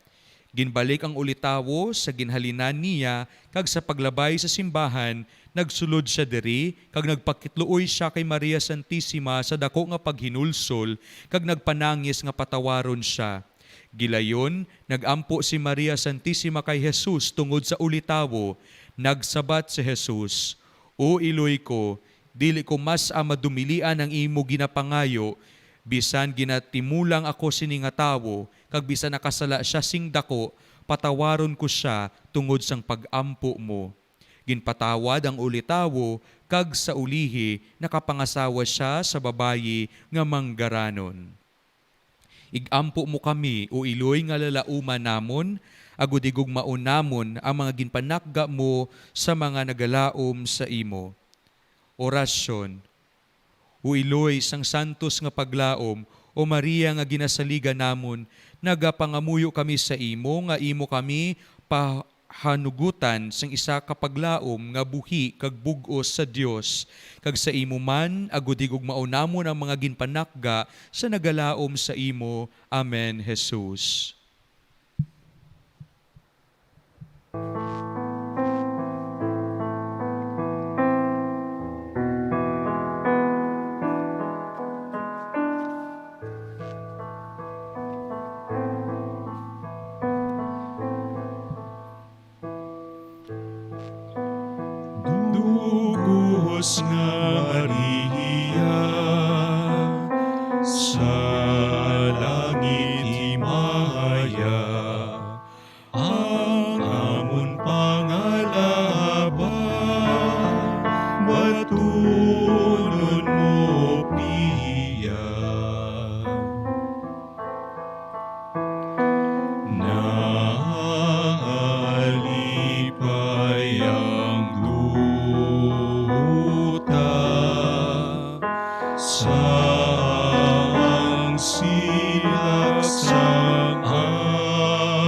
Ginbalik ang ulitawo sa ginhalinan niya kag sa paglabay sa simbahan, nagsulod siya diri kag nagpakitluoy siya kay Maria Santissima sa dako nga paghinulsol kag nagpanangis nga patawaron siya. Gilayon, nagampo si Maria Santissima kay Jesus tungod sa ulitawo. Nagsabat si Jesus, O iloy ko, dili ko mas madumilian ang imo ginapangayo, bisan ginatimulang ako sini nga tawo, kag bisan nakasala siya sing dako, patawaron ko siya tungod sang pag-ampo mo. Ginpatawad ang ulitawo, kag sa ulihi nakapangasawa siya sa babayi nga manggaranon. Igampo mo kami, o iloy nga lalauman namon, agud igugmaon namon ang mga ginpanakga mo sa mga nagalaom sa imo. Orasyon. O iloy sang santos nga paglaom, o Maria nga ginasaligan namon, nagapangamuyo kami sa imo, nga imo kami pahanugutan sang isa ka paglaom nga buhi kag bug-os sa Dios. Kag sa imo man, agud igugmaon namon ang mga ginpanakga sa nagalaom sa imo. Amen, Jesus. sa langit himaya, ang amon pangalaba, batunon mo piya. Naalipay ang luta sa silaksang aga,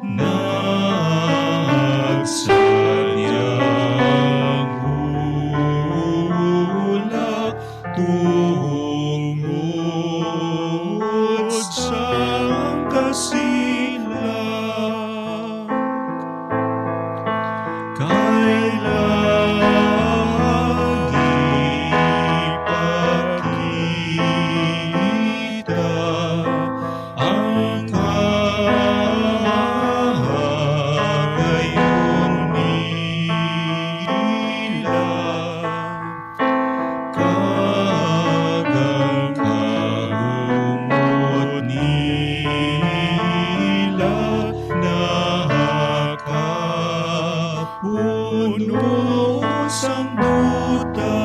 nagsadyang bulak tungod sa kasilak. Ipakita ang kahagayon nila, kagang kaumot nila, nakakapuno sang duta.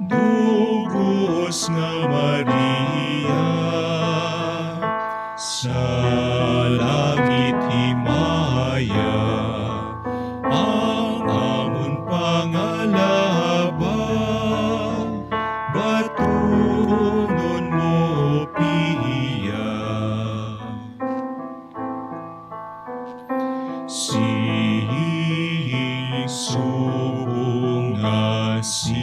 Dugos nga Maria, sa langit himaya, ang amon pangalaba, batunon mo piya. Sigsubong nga siga,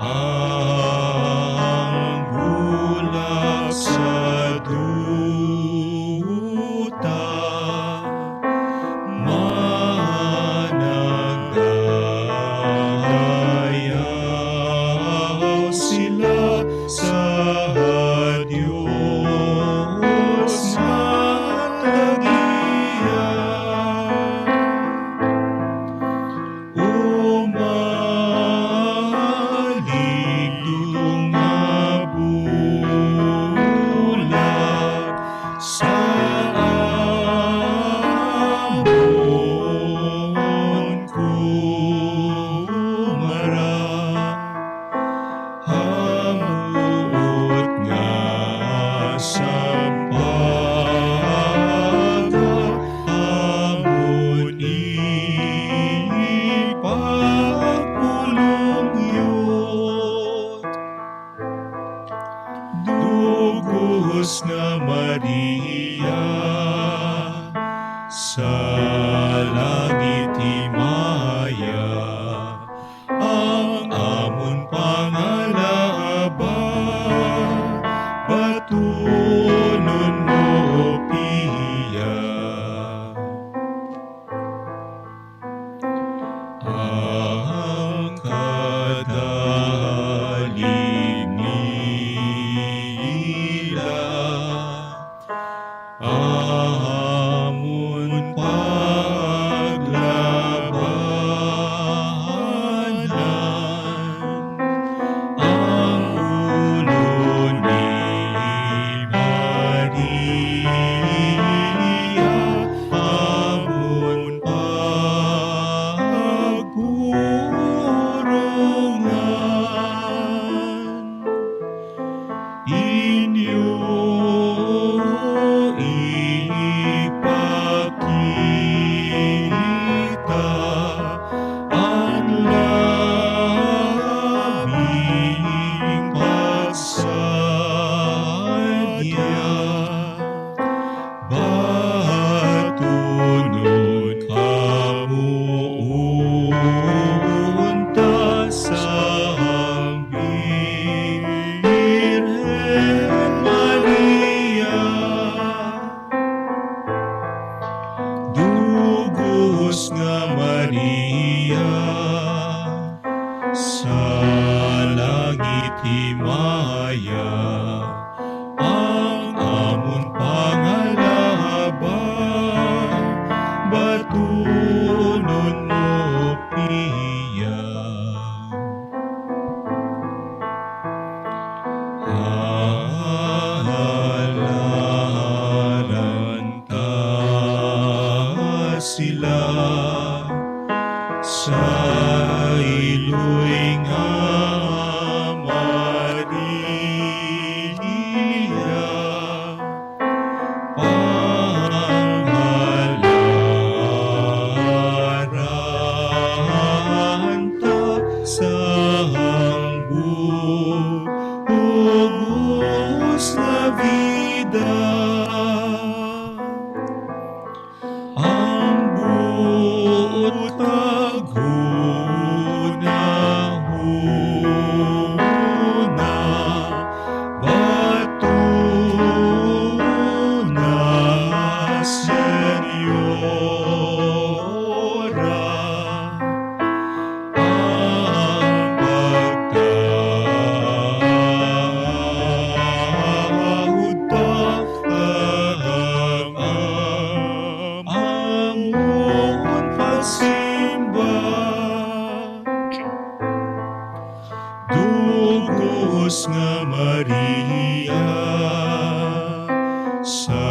ang bulak sa duta, managayaw sila sa Diyos matagiya. Umaligdong nga bulak sa amon kumara, hamuot nga sampaga, amon ipagpulungyot. Dugos nga Maria, sa langit himaya, ang amon pangalaba, batunon mo piya. Ang kadalig nila, amon paglabanan, ang ulo ni Maria, amon pagpurungan. Inyo ipakita ang labing pagsadya, batunon kamuunta sa Birhen Maria. Dugos nga Maria, sa langit himaya, ang amon pangalaba, batunon mo piya. Halalan ta sila sa iloy nga Maria, pangalaran ta sa hangbuhos na vida. Ang buot paghuna-huna, batuna, Senyora, ang pagtahod ta amon pasimba. Dugos nga Maria, sa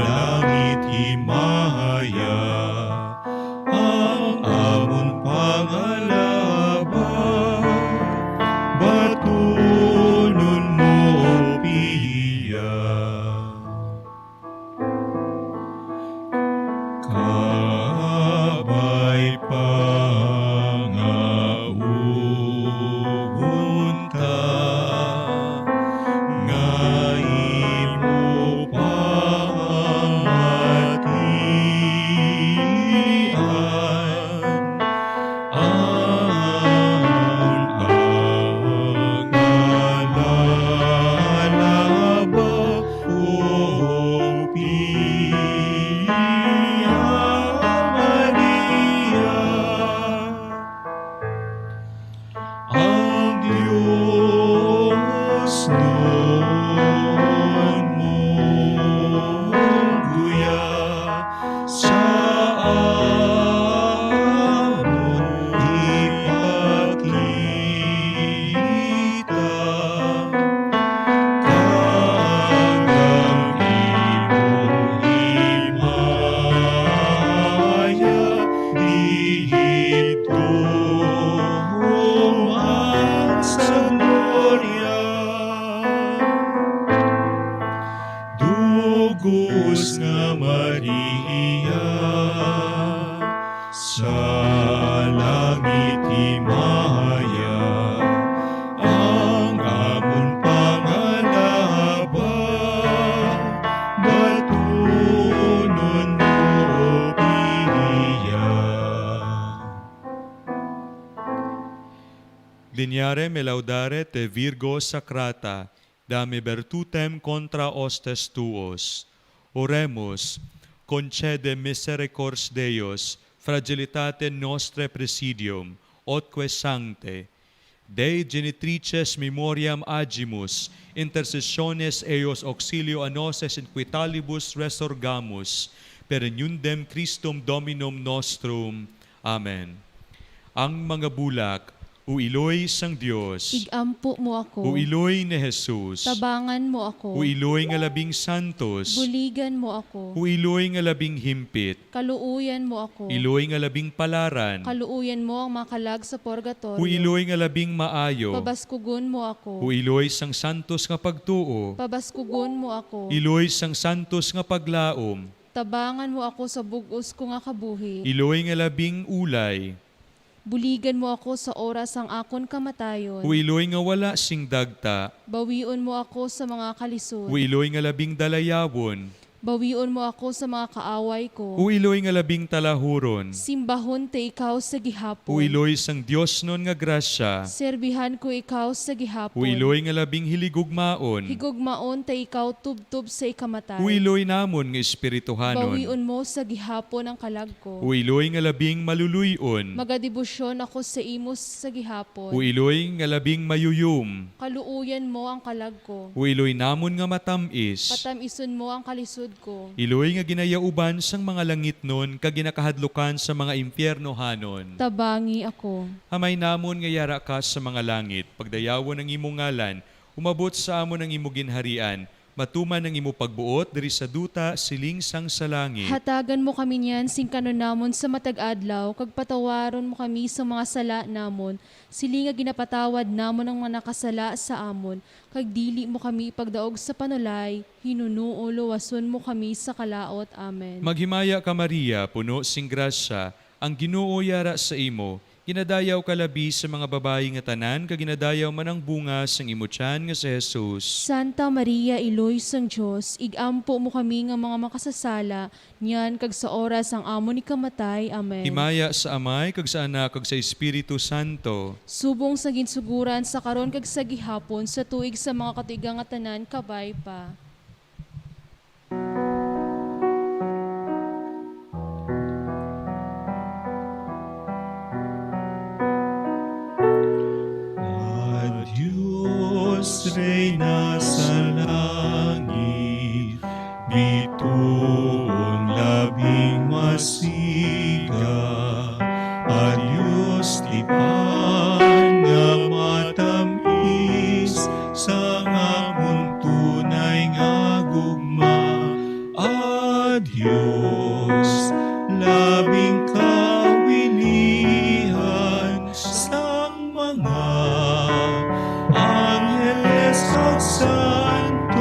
langit himaya, ang amon pangalaba, batunon mo piya. Kabay pangauhon ta, nga imo pamatian, ang angalalaba o piya Maria. Ang Diyos nun mong guya, sa amon ipakita, kagang imong himaya, dihito ang sa gloria. Dugos nga Maria, sa langit himaya, ang amon pangalaba, batunon mo piya. Lineare me laudare te Virgo Sacrata, dame virtutem contra hostes tuos. Oremus, concede misericors Deus, fragilitate nostre presidium, otque sancte. Dei genitrices memoriam agimus, intercessiones eos auxilio a noses in quitalibus resurgamus, per iundem Christum Dominum nostrum. Amen. Ang mga bulak, uiloy sang Diyos, Igampo mo ako. uiloy ni Jesus, Tabangan mo ako. uiloy nga labing santos, Buligan mo ako. uiloy nga labing himpit, Kaluuyan mo ako. iloy nga labing palaran, Kaluuyan mo ang makalag sa purgatorio. uiloy nga labing maayo, Pabaskugon mo ako. uiloy sang santos nga pagtuo, Pabaskugon mo ako. iloy sang santos nga paglaom, Tabangan mo ako sa bugos ko nga kabuhi. iloy nga labing ulay, Buligan mo ako sa oras ang akon kamatayon. uiloy nga wala sing dagta, Bawion mo ako sa mga kalisod. uiloy nga labing dalayawon, Bawion mo ako sa mga kaaway ko. uiloy nga labing talahuron, Simbahon te ikaw sa gihapon. uiloy sang Dios nun nga grasya, Serbihan ko ikaw sa gihapon. uiloy nga labing hiligugmaon, Higugmaon te ikaw tubtub sa ikamatay. uiloy namon nga espirituhanon, Bawion mo sa gihapon ang kalag ko. uiloy nga labing maluluyon, Magadibusyon ako sa imos sa gihapon. uiloy nga labing mayuyum, Kaluuyan mo ang kalag ko. uiloy namon nga matamis, Patamison mo ang kalisod ko. Iloy nga ginayauban sang mga langit nun, kag ginakahadlukan sa mga impyerno hanon. Tabangi ako. Amay namon nga yara ka sa mga langit, pagdayawon ang imong ngalan, umabot sa amon ang imo ginharian, matuman ang imo pagbuot diri sa duta siling sang sa langit. Hatagan mo kami niyan sing kanon namon sa matag adlaw, kag patawaron mo kami sa mga sala namon, sili nga ginapatawad namon ang mga nakasala sa amon, kag dili mo kami ipagdaog sa panulay, hinunuo luwason mo kami sa kalaot. Amen. Maghimaya ka Maria, puno sing grasya, ang Ginoo yara sa imo, ginadayaw ka labi sa mga babayi nga tanan, kag ginadayaw man ang bunga sang imo tiyan nga si Jesus. Santa Maria, Iloy sang Diyos, igampo mo kami nga mga makasasala, niyan kag sa oras ang amon ni kamatay. Amen. Himaya sa Amay, kag sa Anak, kag sa Espiritu Santo. Subong sa ginsuguran sa karon kag sa gihapon sa tuig sa mga katuigang nga tanan kabay pa. Diyos, Reyna sa langit, bituon labing masiga, Diyos tipan nga matamis, sa ngamon tunay nga gugma, Diyos, labing kawilihan, sang mga Angeles at santos,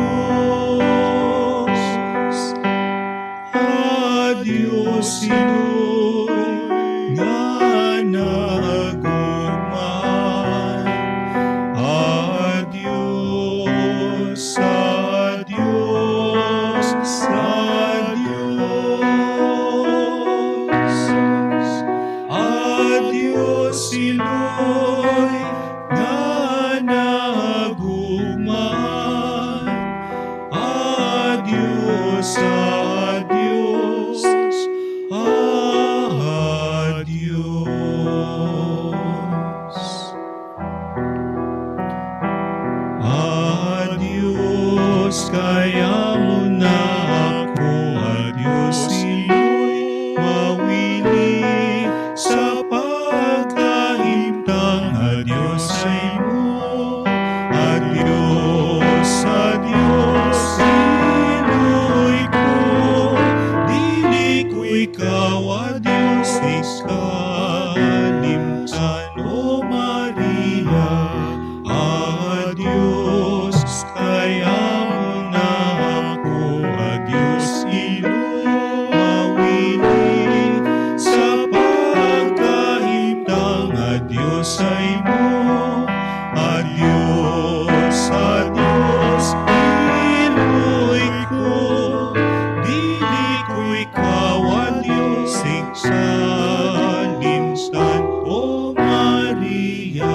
Diyos ino'y nga nagugman, Diyos, Diyos, Diyos ino'y nga nagugman, Diyos, Diyos, Diyos, kaya mo na ako, Diyos ino'y mawili sa pagkahimtang, Diyos ay mo, Diyos, Diyos ino'y ko, dili ko ikaw, Diyos, ikalimtan, O Maria, Diyos, kaya mo na ako, Diyos ino'y mawili sa pagkahimtang, Diyos ay mo, Diyos, Diyos ino'y ko, dili ko ikaw, Diyos, ikalimtan, O Maria.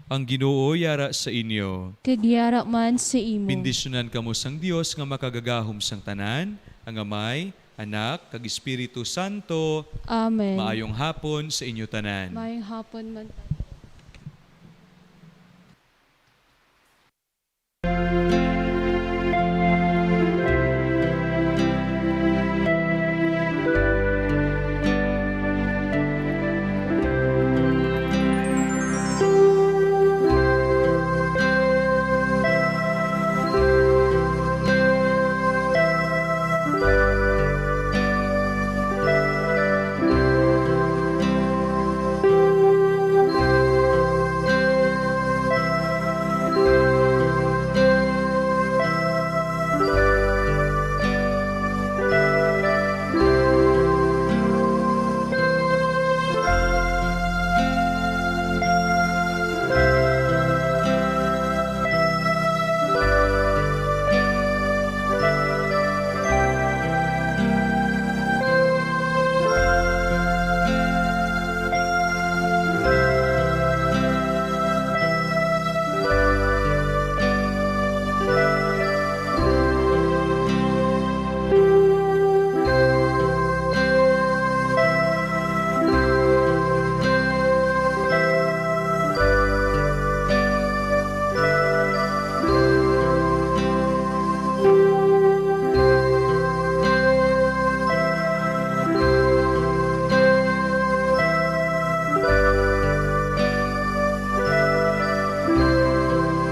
Ang Ginoo yara sa inyo. Kagyara man sa imo. Bendisyonan kamo sang Dios nga makagagahom sang tanan, ang Amay, Anak, kag Espiritu Santo. Amen. Maayong hapon sa inyo tanan. Mayong hapon man.